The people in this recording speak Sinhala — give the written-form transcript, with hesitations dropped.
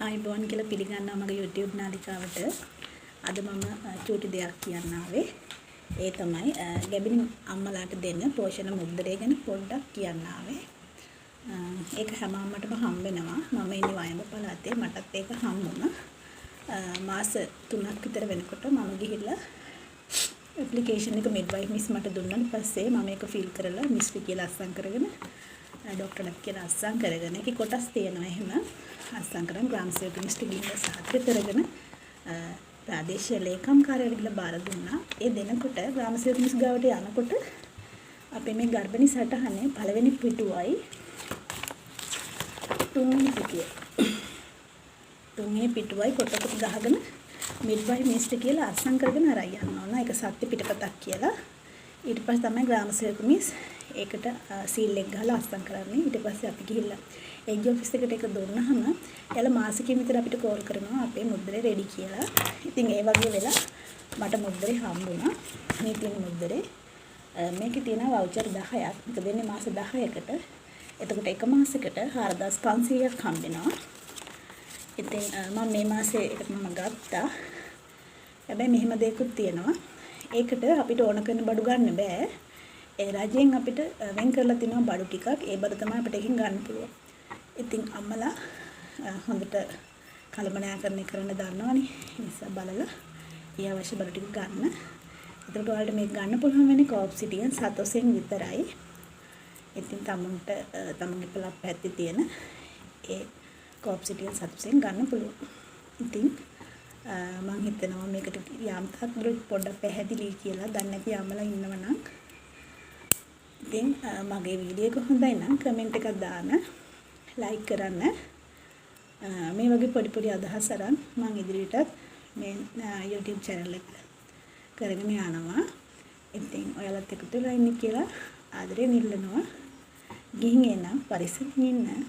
ආයිබෝන් කියලා පිළිගන්නවා මගේ YouTube නාලිකාවට. අද මම චූටි දෙයක් කියන්න ආවේ. ඒ තමයි ගැබිනි අම්මලාට දෙන්න පෝෂණ මුද්දරය ගැන පොඩ්ඩක් කියන්න ආවේ. ඒක හැම අම්මටම හම්බ වෙනවා. මම ඉන්නේ වයඹ පළාතේ. මටත් ඒක හම්බුණා. මාස 3ක් විතර වෙනකොට මම ගිහිල්ලා ඇප්ලිකේෂන් එක මිඩ්වයිෆ් මිස් මට දුන්නාට පස්සේ මම ඒක ෆිල් කරලා මිස්ටි කියලා අස්සම් කරගෙන ડોක්ටර්ලත් කියලා අස්සම් කරගෙන ඒකේ කොටස් තියෙනවා එහෙම අස්සම් කරන් ග්‍රාම සේවක මිස්ටි ගිහින් සාත්‍ය කරගෙන ප්‍රාදේශීය ලේකම් කාර්යාලයට ගිහලා බාර දුන්නා. ඒ දෙනකොට ග්‍රාම සේවක මිස් ගාවට යනකොට අපේ මේ ගර්භණී සටහනේ පළවෙනි පිටුවයි තුන්වෙනි පිටුවයි කොටකට ගහගෙන මිඩ්වයිෆ් මිස්ටි කියලා අස්සම් කරගෙන අරයි යන්න ඕන. ඒක සත්‍ය පිටපතක් කියලා. ඊට පස්සේ තමයි ග්‍රාම සේවක මිස් ඒකට සීල් එක ගහලා අස්සම් කරන්නේ. ඊට පස්සේ අපි ගිහිල්ලා එජ් ඔෆිස් එකට ඒක දුන්නාම එයාලා මාසිකෙ විතර අපිට කෝල් කරනවා අපේ මුද්දරේ රෙඩි කියලා. ඉතින් ඒ වගේ වෙලා මට මුද්දරේ හම්බුණා. මේ තියෙන මුද්දරේ මේකේ තියෙන වවුචර් 10ක්. මේක දෙන්නේ මාස 10කට. එතකොට එක මාසෙකට 4500ක් හම්බෙනවා. ඉතින් මම මේ මාසේ එකට මම ගත්තා. හැබැයි මෙහෙම දෙයක්ත් තියෙනවා. ඒකට අපිට ඕන කරන බඩු ගන්න බෑ. ඒ රජයෙන් අපිට වෙන් කරලා තියෙනවා බඩු ටිකක්. ඒ බඩු තමයි අපිට එකකින් ගන්න පුළුවන්. ඉතින් අම්මලා හොඳට කළමනාකරණය කරන්න දන්නවනේ. ඒ නිසා බලලා ඒ අවශ්‍ය බඩු ටික ගන්න. එතකොට ඔයාලට මේක ගන්න පුළුවන් වෙන්නේ කෝප් සිටියෙන් සතොසෙන් විතරයි. ඉතින් තමන්ගේ පළක් පැත්තේ තියෙන ඒ කෝප් සිටියෙන් සතොසෙන් ගන්න පුළුවන්. ඉතින් මම හිතනවා මේකට යාම්තාක් පොඩ්ඩක් පැහැදිලි කියලා දන්නේ නැති අම්මලා ඉන්නවනම් ඉතින් මගේ වීඩියෝ එක හොඳයි නම් කමෙන්ට් එකක් දාන්න, ලයික් කරන්න. මේ වගේ පොඩි අදහස් අරන් මම ඉදිරියටත් මේ YouTube channel එක කරගෙන යනවා. ඉතින් ඔයාලත් එකතු වෙලා ඉන්න කියලා ආදරයෙන් ඉල්ලනවා. ගිහින් එන්න පරිස්සමින් ඉන්න.